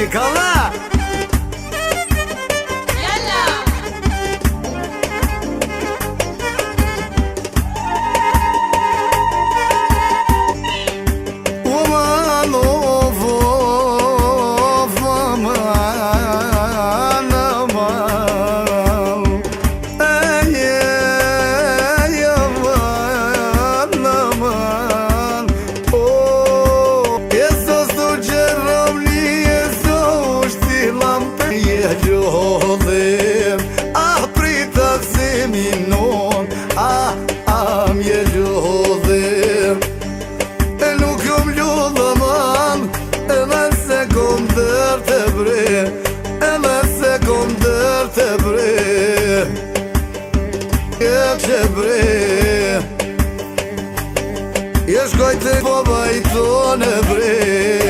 Kalla! Lodhim, prita si minon, mje lodhim. Nuk jom lodhë man, edhe se kom dër të bre, edhe se kom dër të bre, e që bre. Je shkoj të po bajtone bre.